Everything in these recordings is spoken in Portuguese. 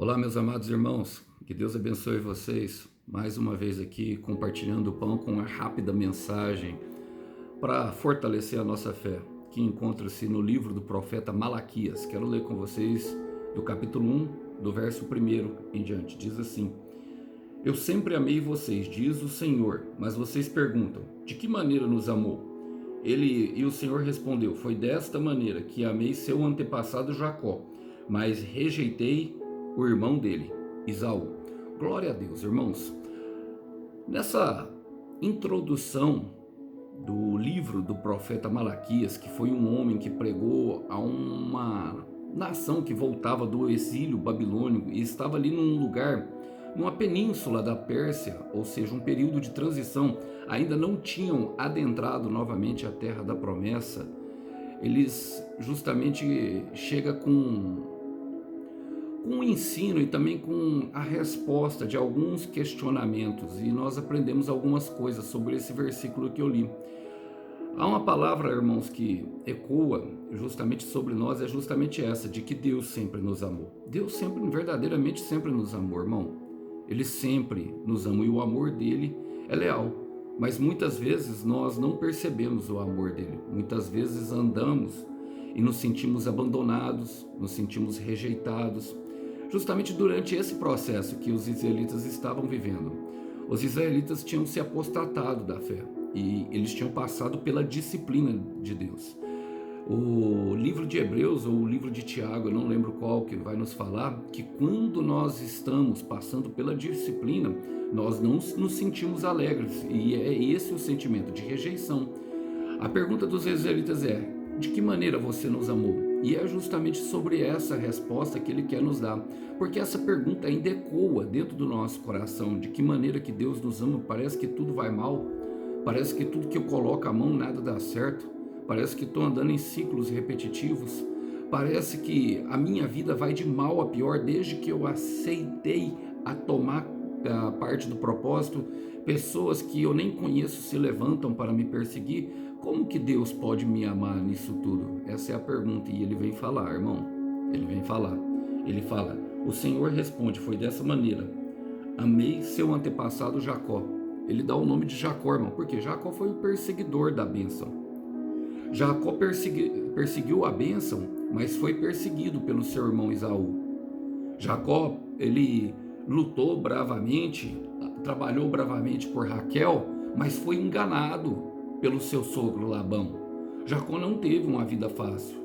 Olá, meus amados irmãos, que Deus abençoe vocês. Mais uma vez aqui compartilhando o pão com uma rápida mensagem para fortalecer a nossa fé, que encontra-se no livro do profeta Malaquias. Quero ler com vocês do capítulo 1, do verso 1 em diante. Diz assim: Eu sempre amei vocês, diz o Senhor, mas vocês perguntam: de que maneira nos amou? O Senhor respondeu: Foi desta maneira que amei seu antepassado Jacó, mas rejeitei o irmão dele, Esaú. Glória a Deus, irmãos. Nessa introdução do livro do profeta Malaquias, que foi um homem que pregou a uma nação que voltava do exílio babilônico e estava ali num lugar, numa península da Pérsia, ou seja, um período de transição, ainda não tinham adentrado novamente a terra da promessa. Eles justamente chegam com o ensino e também com a resposta de alguns questionamentos, e nós aprendemos algumas coisas sobre esse versículo que eu li. Há uma palavra, irmãos, que ecoa justamente sobre nós, é justamente essa, de que Deus sempre nos amou. Deus sempre, verdadeiramente sempre nos amou, irmão. Ele sempre nos ama e o amor dele é leal. Mas muitas vezes nós não percebemos o amor dele. Muitas vezes andamos e nos sentimos abandonados, nos sentimos rejeitados, justamente durante esse processo que os israelitas estavam vivendo. Os israelitas tinham se apostatado da fé e eles tinham passado pela disciplina de Deus. O livro de Hebreus ou o livro de Tiago, eu não lembro qual, que vai nos falar que quando nós estamos passando pela disciplina, nós não nos sentimos alegres, e é esse o sentimento de rejeição. A pergunta dos israelitas é: de que maneira você nos amou? E é justamente sobre essa resposta que ele quer nos dar, porque essa pergunta ainda ecoa dentro do nosso coração. De que maneira que Deus nos ama? Parece que tudo vai mal, parece que tudo que eu coloco a mão nada dá certo, parece que estou andando em ciclos repetitivos, parece que a minha vida vai de mal a pior desde que eu aceitei a tomar a parte do propósito. Pessoas que eu nem conheço se levantam para me perseguir. Como que Deus pode me amar nisso tudo? Essa é a pergunta, e ele vem falar, irmão. Ele vem falar. Ele fala: o Senhor responde, foi dessa maneira: amei seu antepassado Jacó. Ele dá o nome de Jacó, irmão, porque Jacó foi o perseguidor da bênção. Jacó perseguiu a bênção, mas foi perseguido pelo seu irmão Esaú. Jacó, ele lutou bravamente, trabalhou bravamente por Raquel, mas foi enganado pelo seu sogro Labão. Jacó não teve uma vida fácil.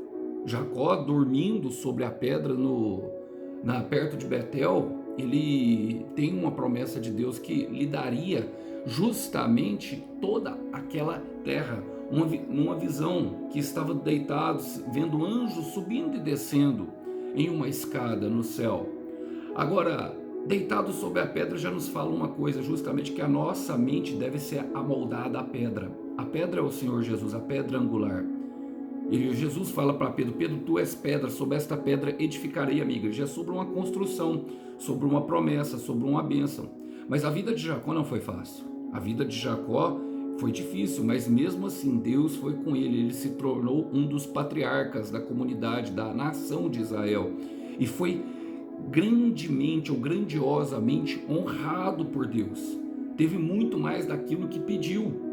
Jacó, dormindo sobre a pedra perto de Betel, ele tem uma promessa de Deus que lhe daria justamente toda aquela terra. Numa visão que estava deitados, vendo anjos subindo e descendo em uma escada no céu. Agora, deitado sobre a pedra já nos fala uma coisa, justamente que a nossa mente deve ser amoldada à pedra. A pedra é o Senhor Jesus, a pedra angular. E Jesus fala para Pedro: Pedro, tu és pedra, sobre esta pedra edificarei a minha igreja. É sobre uma construção, sobre uma promessa, sobre uma bênção. Mas a vida de Jacó não foi fácil. A vida de Jacó foi difícil, mas mesmo assim Deus foi com ele. Ele se tornou um dos patriarcas da comunidade, da nação de Israel. E foi grandemente ou grandiosamente honrado por Deus. Teve muito mais daquilo que pediu.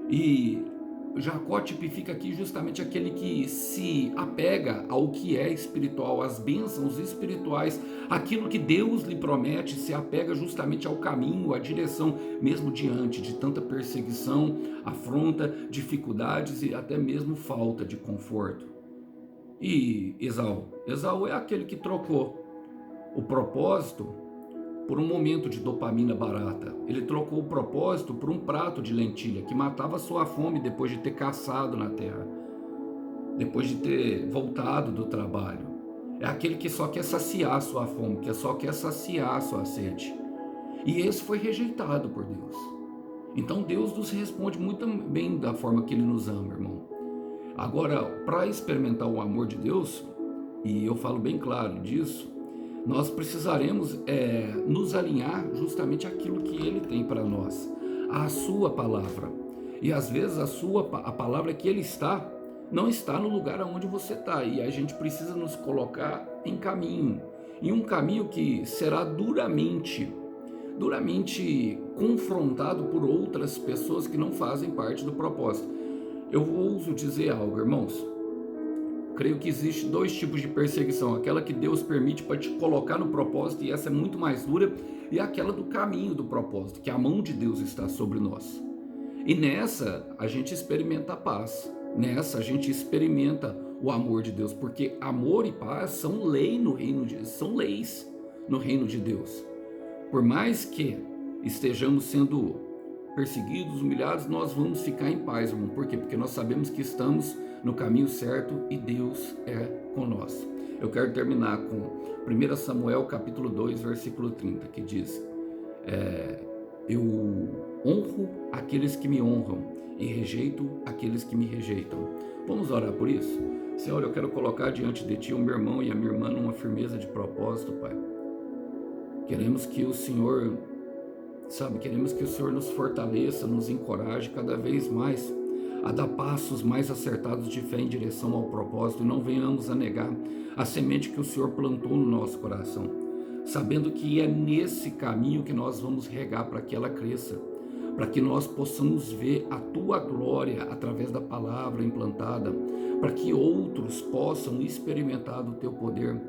E Jacó tipifica aqui justamente aquele que se apega ao que é espiritual, às bênçãos espirituais, aquilo que Deus lhe promete, se apega justamente ao caminho, à direção, mesmo diante de tanta perseguição, afronta, dificuldades e até mesmo falta de conforto. E Esaú é aquele que trocou o propósito por um momento de dopamina barata. Ele trocou o propósito por um prato de lentilha que matava sua fome depois de ter caçado na terra, depois de ter voltado do trabalho. É aquele que só quer saciar sua fome, que só quer saciar sua sede. E esse foi rejeitado por Deus. Então Deus nos responde muito bem da forma que Ele nos ama, irmão. Agora, para experimentar o amor de Deus, e eu falo bem claro disso, nós precisaremos nos alinhar justamente àquilo que Ele tem para nós, à sua palavra. E às vezes a palavra que Ele não está no lugar onde você está, e a gente precisa nos colocar em caminho. em um caminho que será duramente confrontado por outras pessoas que não fazem parte do propósito. Eu ouso dizer algo, irmãos. Creio que existe dois tipos de perseguição: aquela que Deus permite para te colocar no propósito, e essa é muito mais dura, e aquela do caminho do propósito, que a mão de Deus está sobre nós. E nessa a gente experimenta a paz, nessa a gente experimenta o amor de Deus, porque amor e paz são lei no reino de, são leis no reino de Deus. Por mais que estejamos sendo perseguidos, humilhados, nós vamos ficar em paz, irmão. Por quê? Porque nós sabemos que estamos no caminho certo e Deus é com nós. Eu quero terminar com 1 Samuel capítulo 2, versículo 30, que diz: eu honro aqueles que me honram e rejeito aqueles que me rejeitam. Vamos orar por isso? Senhor, eu quero colocar diante de Ti o meu irmão e a minha irmã numa firmeza de propósito, Pai. Queremos que o Senhor, queremos que o Senhor nos fortaleça, nos encoraje cada vez mais a dar passos mais acertados de fé em direção ao propósito, e não venhamos a negar a semente que o Senhor plantou no nosso coração, sabendo que é nesse caminho que nós vamos regar para que ela cresça, para que nós possamos ver a Tua glória através da palavra implantada, para que outros possam experimentar do Teu poder.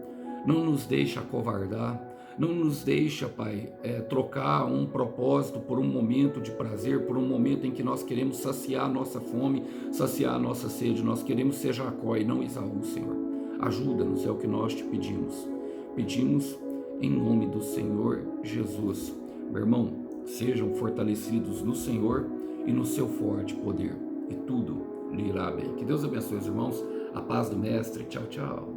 Não nos deixa acovardar, não nos deixa, Pai, trocar um propósito por um momento de prazer, por um momento em que nós queremos saciar a nossa fome, saciar a nossa sede. Nós queremos ser Jacó e não Esaú, Senhor. Ajuda-nos, é o que nós te pedimos. Pedimos em nome do Senhor Jesus. Meu irmão, sejam fortalecidos no Senhor e no seu forte poder, e tudo lhe irá bem. Que Deus abençoe os irmãos. A paz do Mestre. Tchau, tchau.